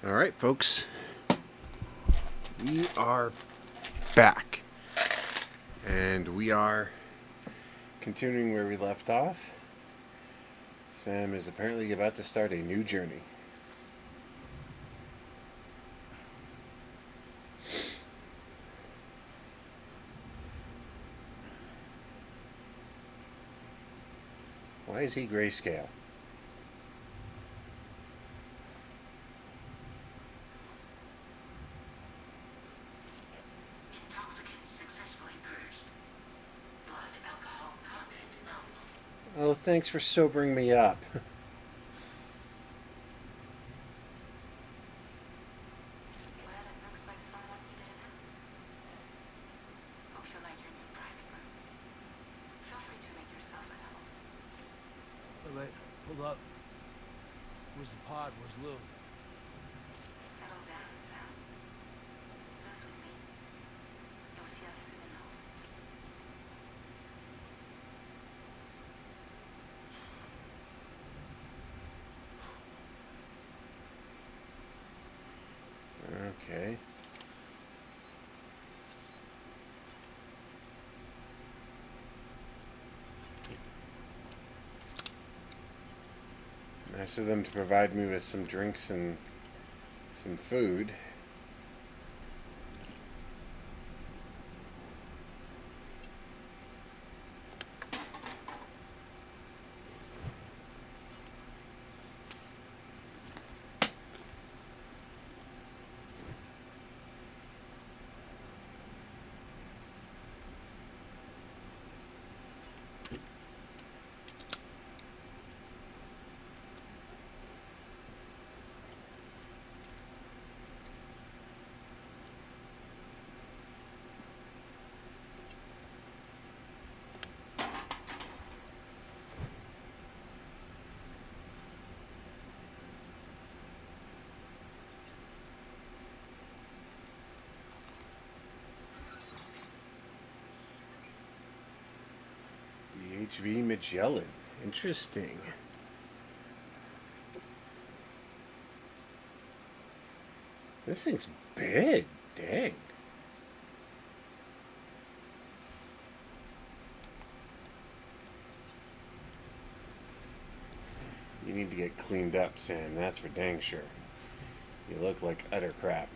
All right, folks, we are back, and we are continuing where we left off. Sam is apparently about to start a new journey. Why is he grayscale? Intoxicants successfully purged. Blood alcohol content nominal. Oh, thanks for sobering me up. Well, it looks like someone needed a nap. Hope you like your new private room. Feel free to make yourself at home. Wait, hold up. Where's the pod? Where's Lou? Settle down, Sam. Lou's with me. You'll see us soon enough. Okay. Nice of them to provide me with some drinks and some food. The HV Magellan. Interesting. This thing's big. Dang. You need to get cleaned up, Sam. That's for dang sure. You look like utter crap.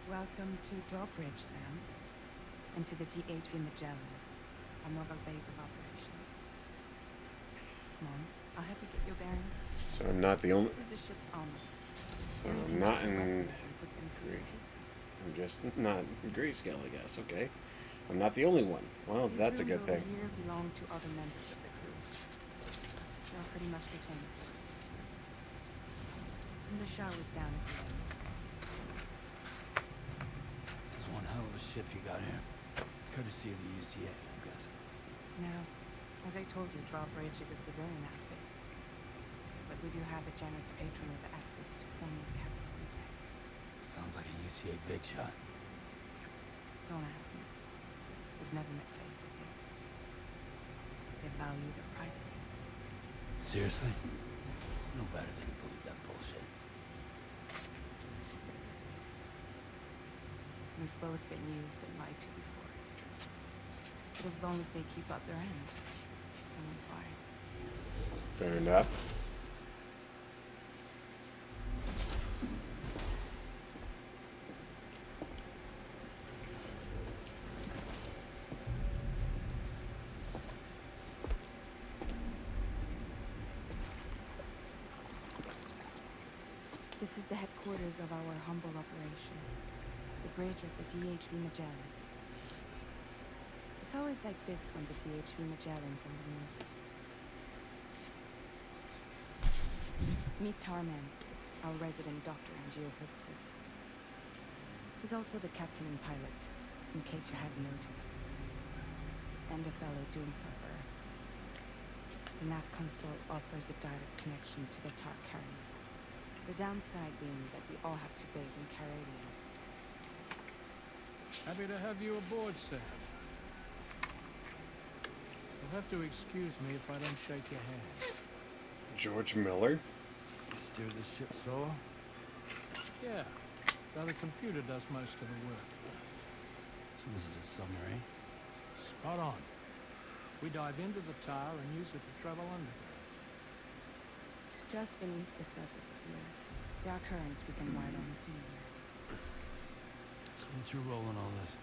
Welcome to Drawbridge, Sam, and to the GHV Magellan, our mobile base of operations. Come on, I'll help you get your bearings. So I'm not the only. This is the ship's armor. So I'm not in. Put them through the cases. I'm just not in grayscale, I guess. Okay. I'm not the only one. Well, These that's a rooms good thing. over here belong to other members of the crew. They're pretty much the same as yours. And the shower's down at the end. This is one hell of a ship you got here. Courtesy of the UCA, I'm guessing. Now, as I told you, Drawbridge is a civilian outfit. But we do have a generous patron with access to plenty of capital and tech. Sounds like a UCA big shot. Don't ask me. We've never met face to face. They value their privacy. Seriously? No better than to believe that bullshit. We've both been used and lied to before, it's true. But as long as they keep up their end, I'm fine. Fair enough. This is the headquarters of our humble operation, the bridge of the DHV Magellan. It's always like this when the DHV Magellan's on the move. Meet Tarman, our resident doctor and geophysicist. He's also the captain and pilot, in case you hadn't noticed. And a fellow doom sufferer. The nav console offers a direct connection to the TARC carriers. The downside being that we all have to bathe in Caradium. Happy to have you aboard, Sam. You'll have to excuse me if I don't shake your hand. George Miller? You steer this ship solo? Yeah, though the computer does most of the work. So this is a submarine? Spot on. We dive into the tar and use it to travel underground. Just beneath the surface of the Earth, there are currents we can ride almost anywhere. So what's your role in all this?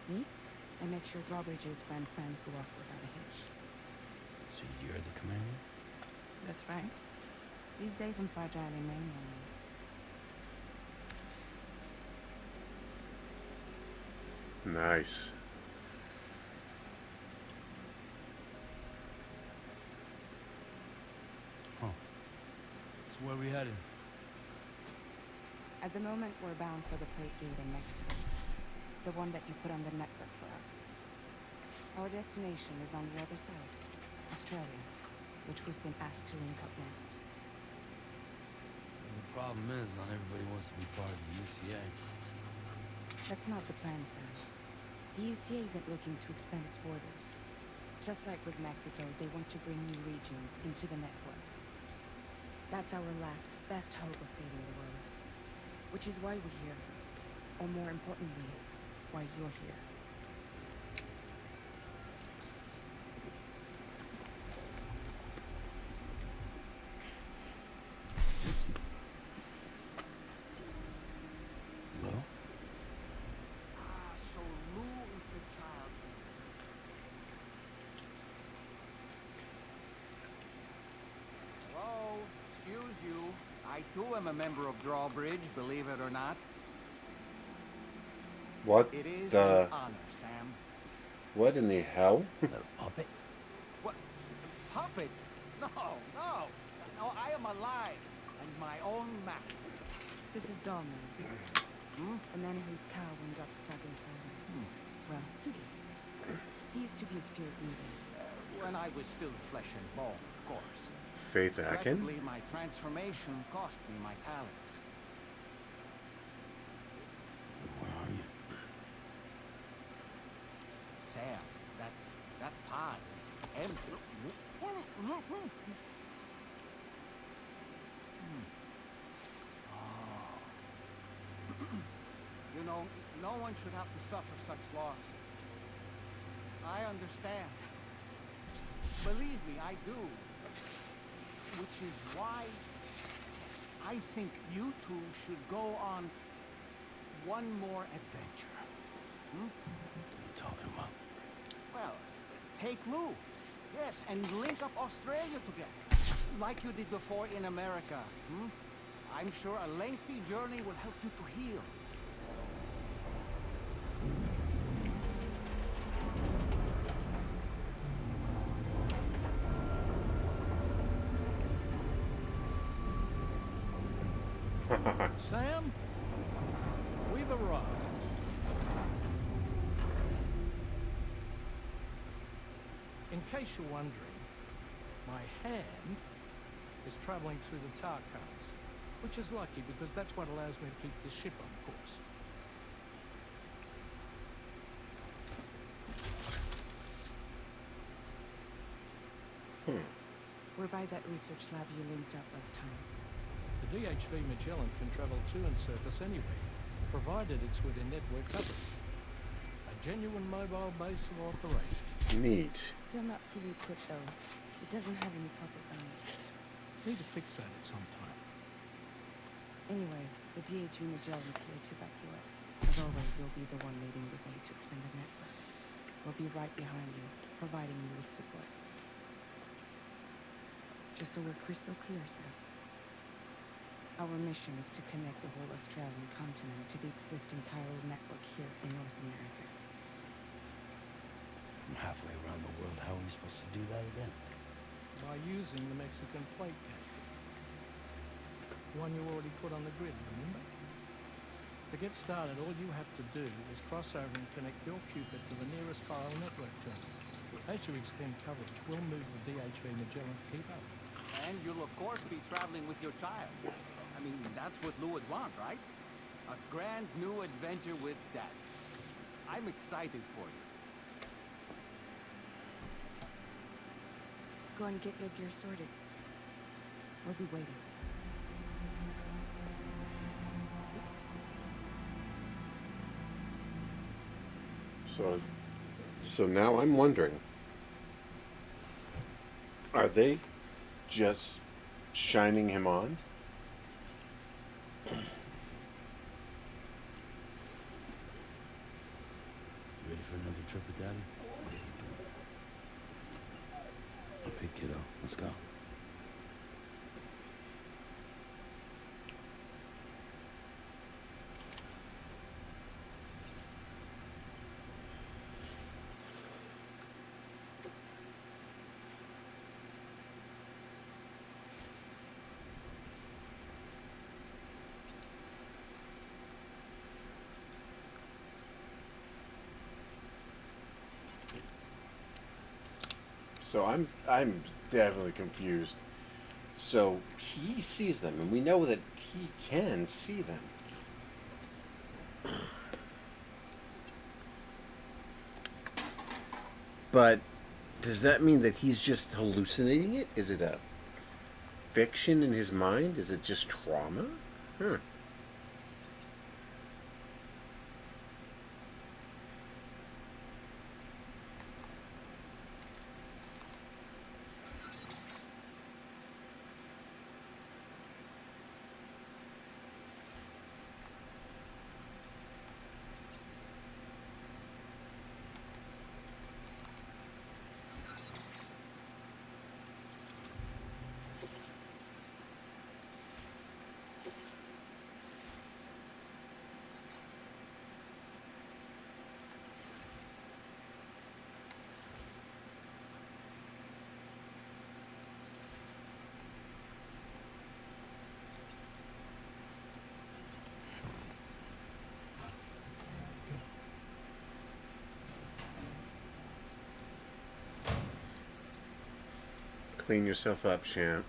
Me? I make sure Drawbridge's grand plans go off without a hitch. So you're the commander? That's right. These days I'm fragile in name only. Nice. Huh. So where are we headed? At the moment, we're bound for the plate gate in Mexico. The one that you put on the network for us. Our destination is on the other side, Australia, which we've been asked to link up next. Well, the problem is, not everybody wants to be part of the UCA. That's not the plan, Sam. The UCA isn't looking to expand its borders. Just like with Mexico, they want to bring new regions into the network. That's our last, best hope of saving the world. Which is why we're here. Or more importantly, why you're here. Hello? So Lou is the child's name. Hello? Excuse you. I too am a member of Drawbridge, believe it or not. What It is the... an honor, Sam. What in the hell? That puppet? What? Puppet? No, no. No, I am alive and my own master. This is Dolman, a man whose cow wound up stuck inside him. Well, he did. He used to be a spirit medium. When I was still flesh and bone, of course. Faith Akin? Regrettably, my transformation cost me my talents. Where are you? Sam, that pod is empty. You know, no one should have to suffer such loss. I understand. Believe me, I do. Which is why, yes, I think you two should go on one more adventure. What are you talking about? Well, take Lou. Yes, and link up Australia together. Like you did before in America. I'm sure a lengthy journey will help you to heal. Sam, we've arrived. In case you're wondering, my hand is traveling through the tar cars, which is lucky because that's what allows me to keep the ship on course. We're by that research lab you linked up last time. The DHV Magellan can travel to and surface anywhere, provided it's within network coverage. A genuine mobile base of operations. Neat. Still not fully equipped though. It doesn't have any proper guns. Need to fix that at some time. Anyway, the DHV Magellan's here to back you up. As always, you'll be the one leading the way to expand the network. We'll be right behind you, providing you with support. Just so we're crystal clear, Sam. Our mission is to connect the whole Australian continent to the existing chiral network here in North America. I'm halfway around the world. How are we supposed to do that again? By using the Mexican plate gap. The one you already put on the grid, remember? To get started, all you have to do is cross over and connect your Cupid to the nearest chiral network terminal. As you extend coverage, we'll move the DHV Magellan to keep up. And you'll of course be traveling with your child. I mean, that's what Lou would want, right? A grand new adventure with Dad. I'm excited for you. Go and get your gear sorted. We'll be waiting. So now I'm wondering, are they just shining him on? Ready for another trip with Daddy? Okay, kiddo. Let's go. So I'm definitely confused. So he sees them, and we know that he can see them. But does that mean that he's just hallucinating it? Is it a fiction in his mind? Is it just trauma? Huh. Clean yourself up, Sam.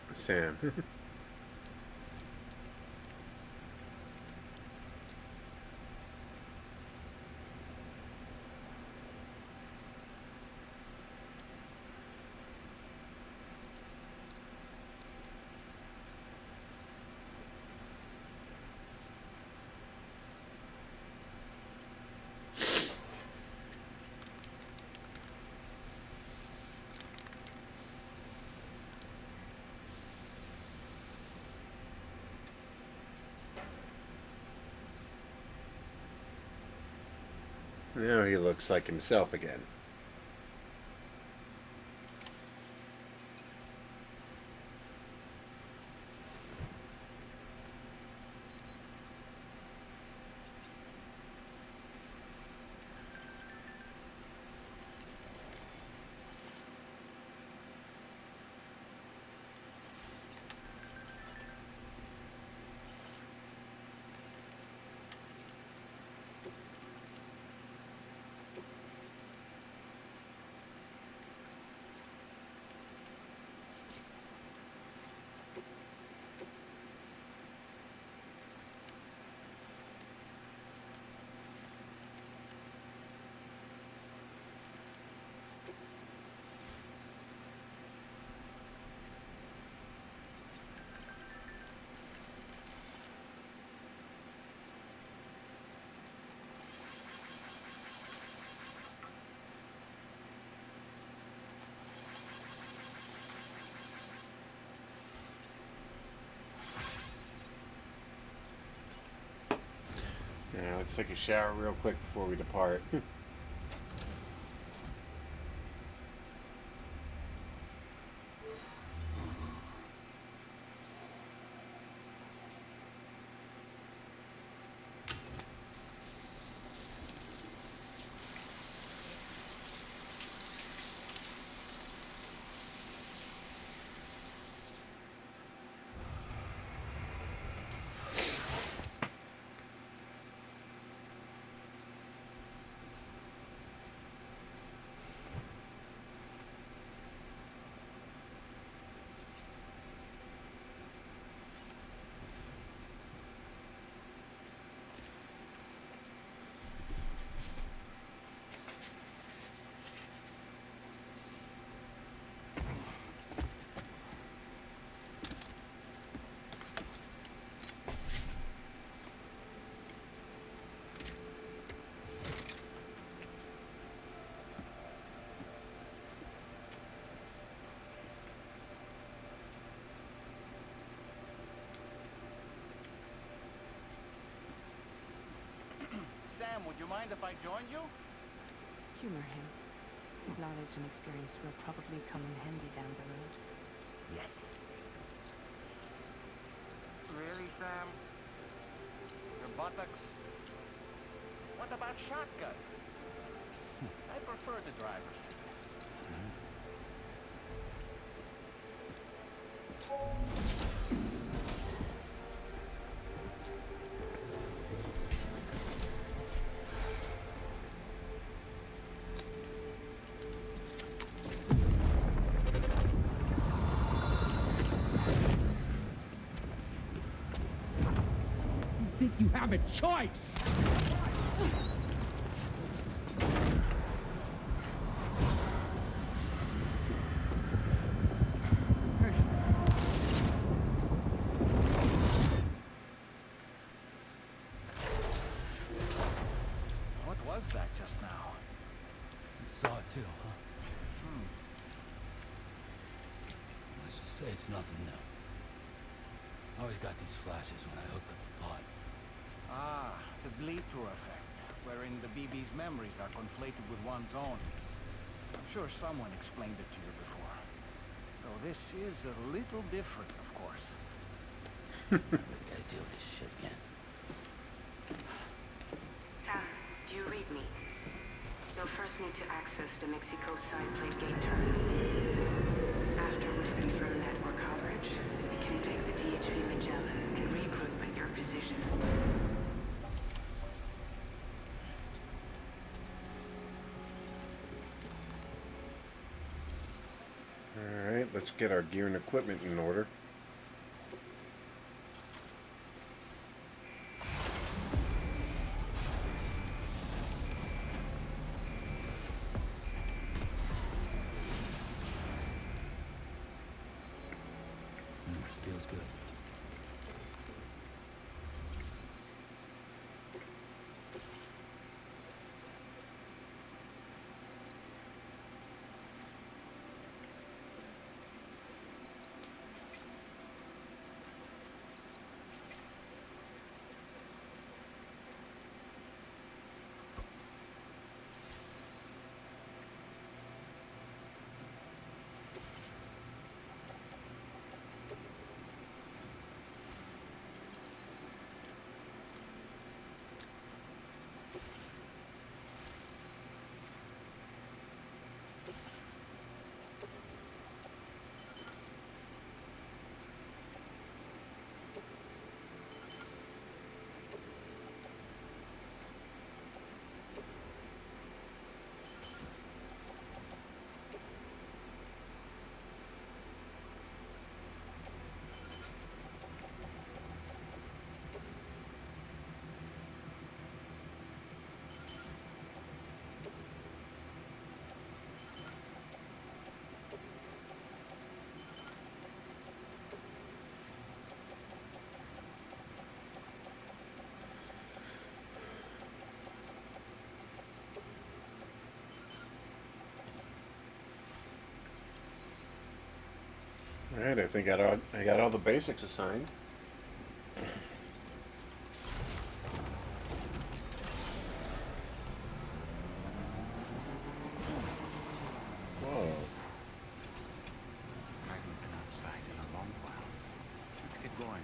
Now he looks like himself again. Yeah, let's take a shower real quick before we depart. you mind if I join you? Humor him. His knowledge and experience will probably come in handy down the road. Yes. Really, Sam? Your buttocks? What about shotgun? I prefer the driver's seat. Think you have a choice? What was that just now? You saw it too, huh? Let's just say it's nothing new. I always got these flashes when I hooked up the pod. Ah, the bleed through effect, wherein the BB's memories are conflated with one's own. I'm sure someone explained it to you before. Though this is a little different, of course. We gotta deal with this shit again. Sam, do you read me? You'll first need to access the Mexico side plate gate terminal. After we've confirmed network coverage, we can take the DHV Magellan and regroup at your position. Alright, let's get our gear and equipment in order. Feels good. Alright, I think I got all the basics assigned. Whoa. I haven't been outside in a long while. Let's get going.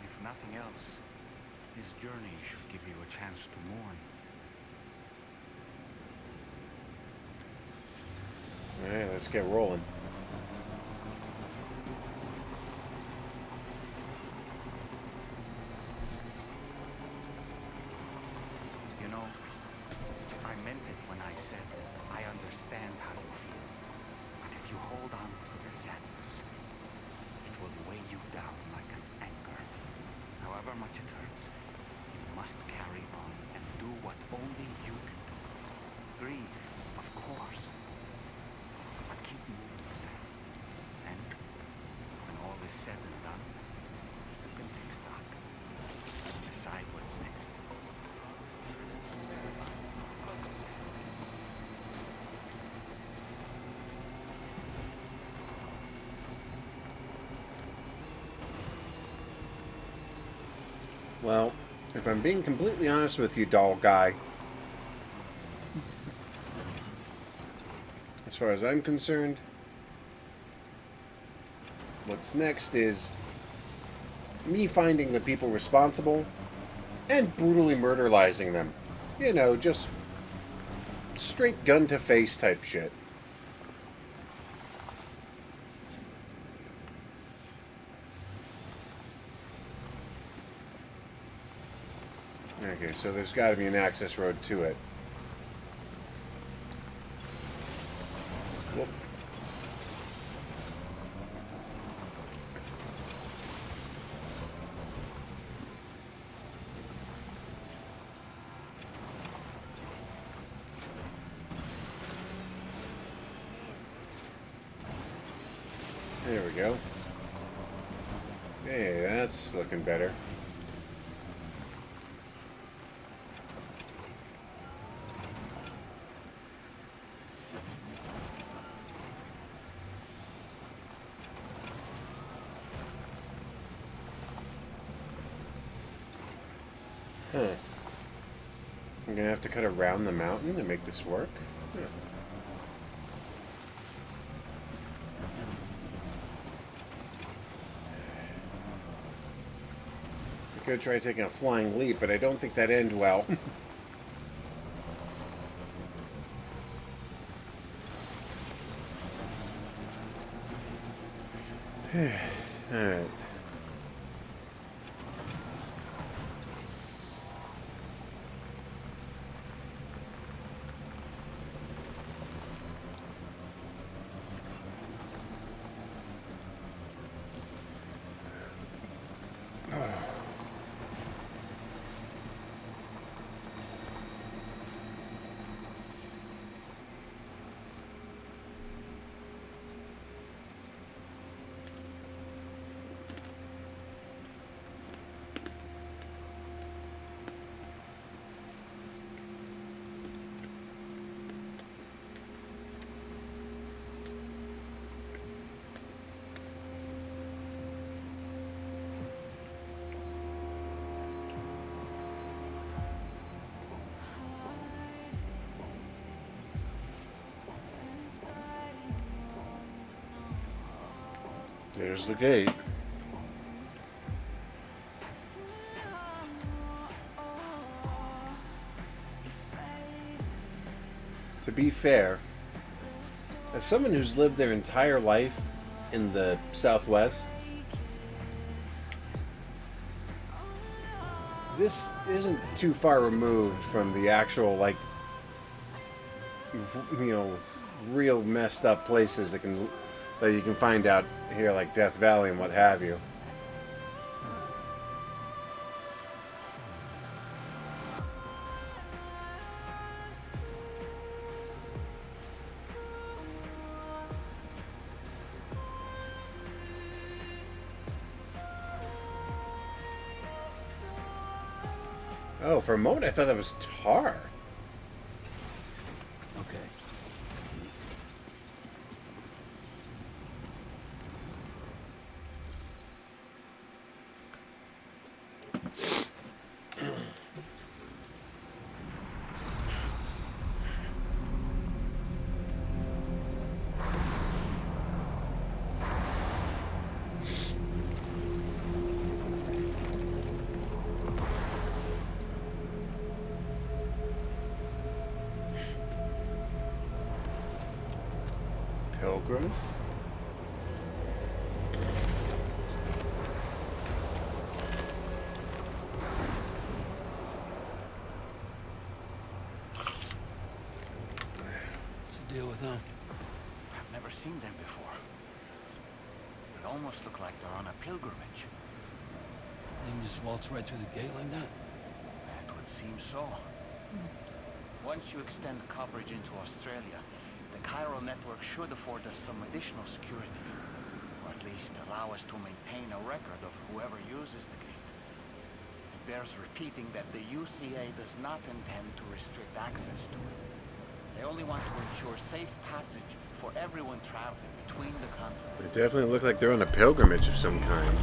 If nothing else, this journey should give you a chance to mourn. Alright, let's get rolling. You know, I meant it when I said I understand how you feel. But if you hold on to the sadness, it will weigh you down like an anchor. However much it hurts, you must carry on and do what only you can do. Grieve, of course. But keep moving, Sam. And when all is said and done, you can take stock. Decide what's next. Well, if I'm being completely honest with you, doll guy, as far as I'm concerned, what's next is me finding the people responsible and brutally murderizing them. You know, just straight gun to face type shit. Okay, so there's got to be an access road to it. Whoop. There we go. Hey, that's looking better. Huh. I'm gonna have to cut around the mountain to make this work? Huh. I could try taking a flying leap, but I don't think that'd end well. Alright. There's the gate. To be fair, as someone who's lived their entire life in the Southwest, this isn't too far removed from the actual, like, you know, real messed up places that you can find out here, like Death Valley and what have you. Oh, for a moment I thought that was tar. Okay. Pilgrims? What's the deal with them? I've never seen them before. They almost look like they're on a pilgrimage. They can just waltz right through the gate like that? That would seem so. Once you extend coverage into Australia, the Chiral network should afford us some additional security. Or at least allow us to maintain a record of whoever uses the gate. It bears repeating that the UCA does not intend to restrict access to it. They only want to ensure safe passage for everyone traveling between the continents. They definitely look like they're on a pilgrimage of some kind.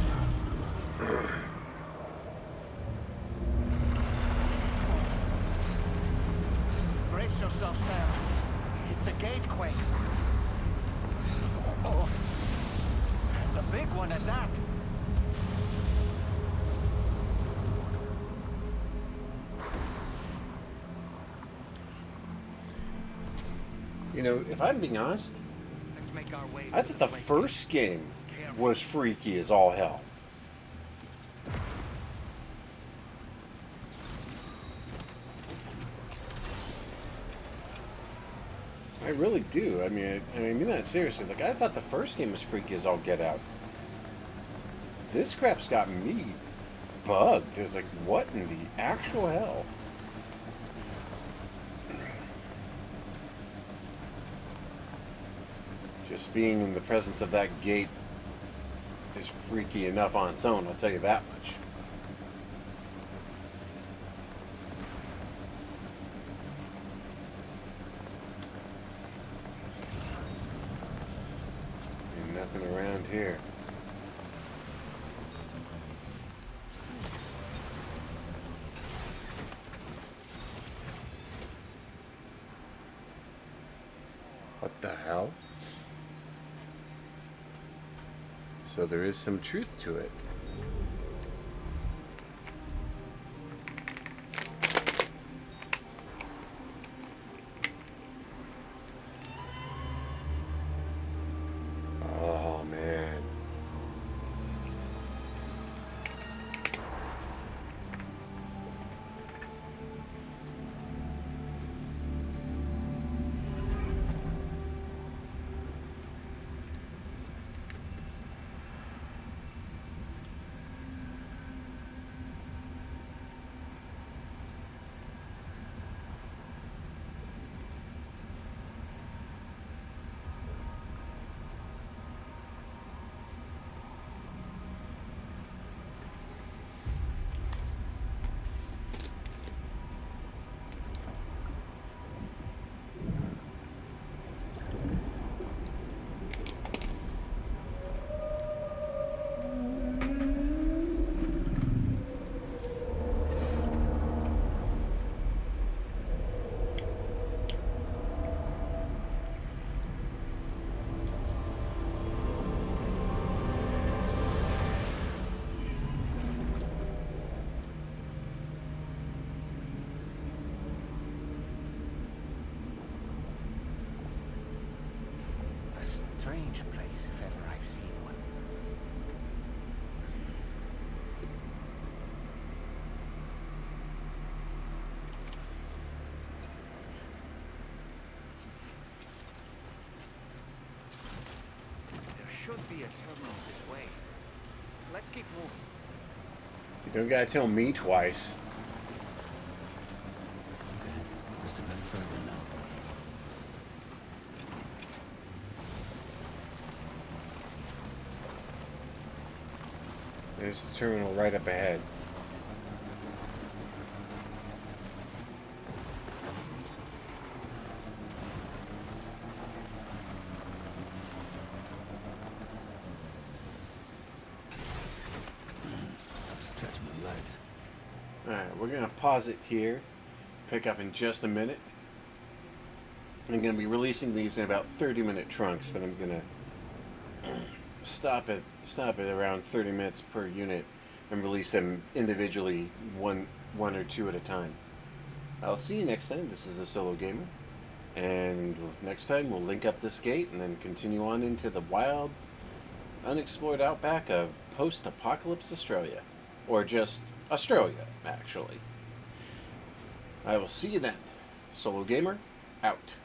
Brace yourself, Sam. It's a gateway. Oh, and a big one at that. You know, if I'm being honest, Let's make our way. I to thought the plate first game Careful. was freaky as all hell. I really do. I mean that seriously. Like, I thought the first game was freaky as all get out. This crap's got me bugged. It's like, what in the actual hell? Just being in the presence of that gate is freaky enough on its own, I'll tell you that much. And nothing around here. What the hell? So there is some truth to it. Oh man. A strange place, if ever I've seen one. There should be a terminal this way. Let's keep moving. You don't gotta tell me twice. Must have been further now. There's the terminal right up ahead. Stretch my legs. Alright, we're gonna pause it here. Pick up in just a minute. I'm gonna be releasing these in about 30-minute chunks, but I'm gonna stop at around 30 minutes per unit and release them individually, one or two at a time. I'll see you next time. This is a Solo Gamer, and next time we'll link up this gate and then continue on into the wild, unexplored outback of post-apocalypse Australia, or just Australia, actually. I will see you then. Solo Gamer, out.